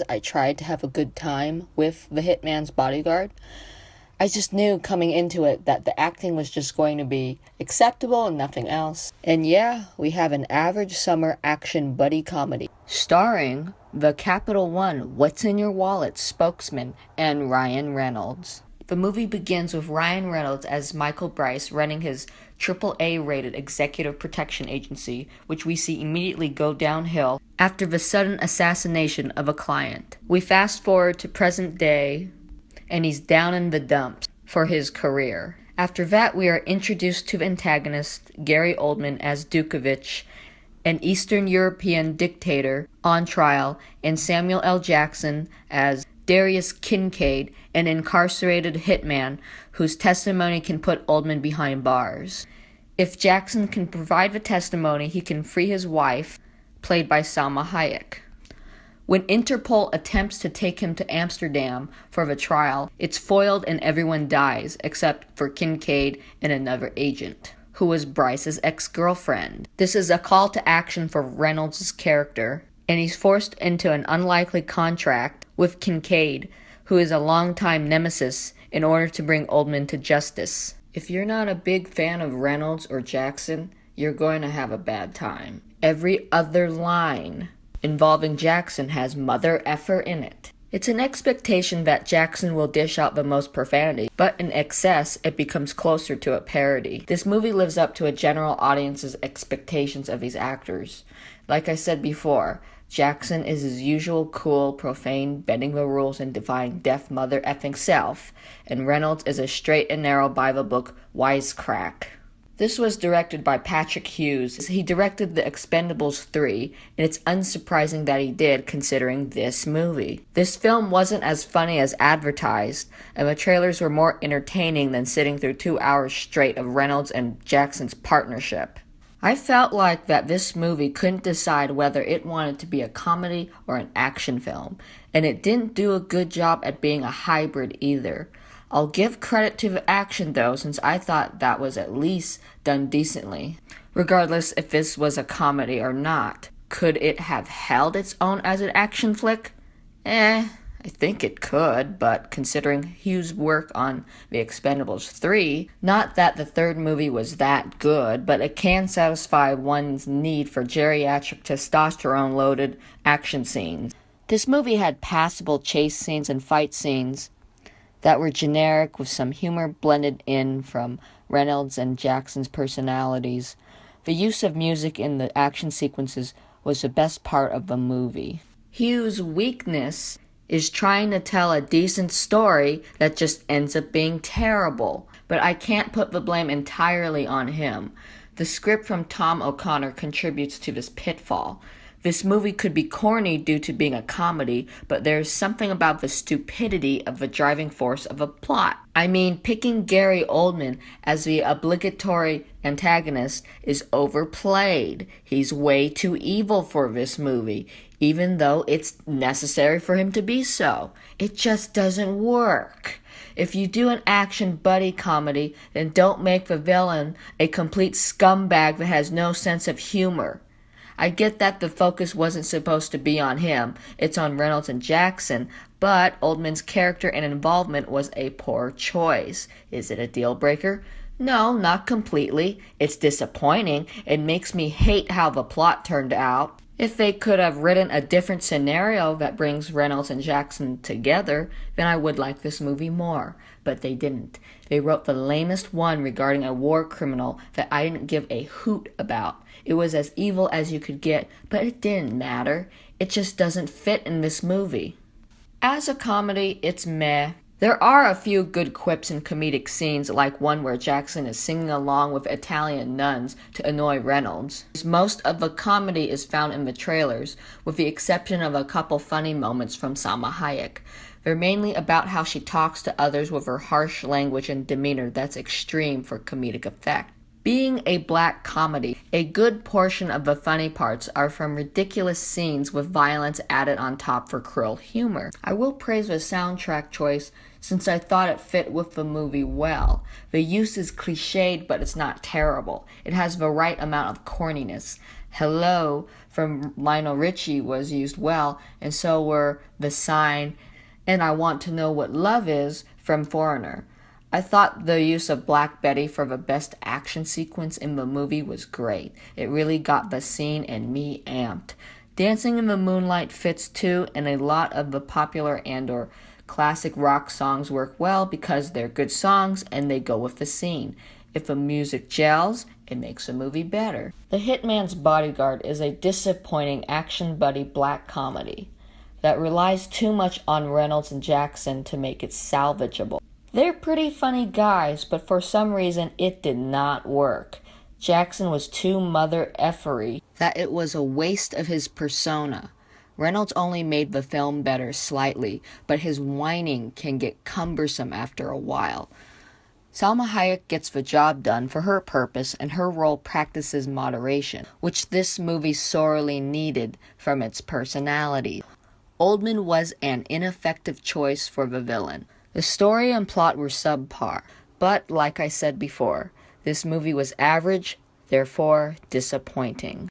I tried to have a good time with the Hitman's Bodyguard. I just knew coming into it that the acting was just going to be acceptable and nothing else. And yeah, we have an average summer action buddy comedy, starring the Capital One What's in Your Wallet spokesman and Ryan Reynolds. The movie begins with Ryan Reynolds as Michael Bryce running his AAA-rated executive protection agency, which we see immediately go downhill after the sudden assassination of a client. We fast forward to present day, and he's down in the dumps for his career. After that, we are introduced to the antagonist, Gary Oldman as Dukovich, an Eastern European dictator on trial, and Samuel L. Jackson as Darius Kincaid, an incarcerated hitman whose testimony can put Oldman behind bars. If Jackson can provide the testimony, he can free his wife, played by Salma Hayek. When Interpol attempts to take him to Amsterdam for the trial, it's foiled and everyone dies, except for Kincaid and another agent, who was Bryce's ex-girlfriend. This is a call to action for Reynolds' character, and he's forced into an unlikely contract with Kincaid, who is a longtime nemesis, in order to bring Oldman to justice. If you're not a big fan of Reynolds or Jackson, you're going to have a bad time. Every other line involving Jackson has mother effer in it. It's an expectation that Jackson will dish out the most profanity, but in excess, it becomes closer to a parody. This movie lives up to a general audience's expectations of these actors. Like I said before, Jackson is his usual cool, profane, bending the rules and defying deaf mother effing self, and Reynolds is a straight and narrow by-the-book wisecrack. This was directed by Patrick Hughes. He directed The Expendables 3, and it's unsurprising that he did, considering this movie. This film wasn't as funny as advertised, and the trailers were more entertaining than sitting through 2 hours straight of Reynolds and Jackson's partnership. I felt like that this movie couldn't decide whether it wanted to be a comedy or an action film, and it didn't do a good job at being a hybrid either. I'll give credit to the action though, since I thought that was at least done decently. Regardless if this was a comedy or not, could it have held its own as an action flick? I think it could, but considering Hughes' work on The Expendables 3, not that the third movie was that good, but it can satisfy one's need for geriatric testosterone-loaded action scenes. This movie had passable chase scenes and fight scenes that were generic with some humor blended in from Reynolds and Jackson's personalities. The use of music in the action sequences was the best part of the movie. Hughes' weakness is trying to tell a decent story that just ends up being terrible, but I can't put the blame entirely on him. The script from Tom O'Connor contributes to this pitfall. This movie could be corny due to being a comedy, but there's something about the stupidity of the driving force of a plot. I mean, picking Gary Oldman as the obligatory antagonist is overplayed. He's way too evil for this movie, even though it's necessary for him to be so. It just doesn't work. If you do an action buddy comedy, then don't make the villain a complete scumbag that has no sense of humor. I get that the focus wasn't supposed to be on him, it's on Reynolds and Jackson, but Oldman's character and involvement was a poor choice. Is it a deal breaker? No, not completely. It's disappointing. It makes me hate how the plot turned out. If they could have written a different scenario that brings Reynolds and Jackson together, then I would like this movie more. But they didn't. They wrote the lamest one regarding a war criminal that I didn't give a hoot about. It was as evil as you could get, but it didn't matter. It just doesn't fit in this movie. As a comedy, it's meh. There are a few good quips and comedic scenes, like one where Jackson is singing along with Italian nuns to annoy Reynolds. Most of the comedy is found in the trailers, with the exception of a couple funny moments from Salma Hayek. They're mainly about how she talks to others with her harsh language and demeanor that's extreme for comedic effect. Being a black comedy, a good portion of the funny parts are from ridiculous scenes with violence added on top for cruel humor. I will praise the soundtrack choice since I thought it fit with the movie well. The use is cliched, but it's not terrible. It has the right amount of corniness. Hello from Lionel Richie was used well, and so were The Sign and I Want to Know What Love Is from Foreigner. I thought the use of Black Betty for the best action sequence in the movie was great. It really got the scene and me amped. Dancing in the Moonlight fits too, and a lot of the popular and/or classic rock songs work well because they're good songs and they go with the scene. If the music gels, it makes a movie better. The Hitman's Bodyguard is a disappointing action buddy black comedy that relies too much on Reynolds and Jackson to make it salvageable. They're pretty funny guys, but for some reason it did not work. Jackson was too mother effery that it was a waste of his persona. Reynolds only made the film better slightly, but his whining can get cumbersome after a while. Salma Hayek gets the job done for her purpose, and her role practices moderation, which this movie sorely needed from its personality. Oldman was an ineffective choice for the villain. The story and plot were subpar, but like I said before, this movie was average, therefore disappointing.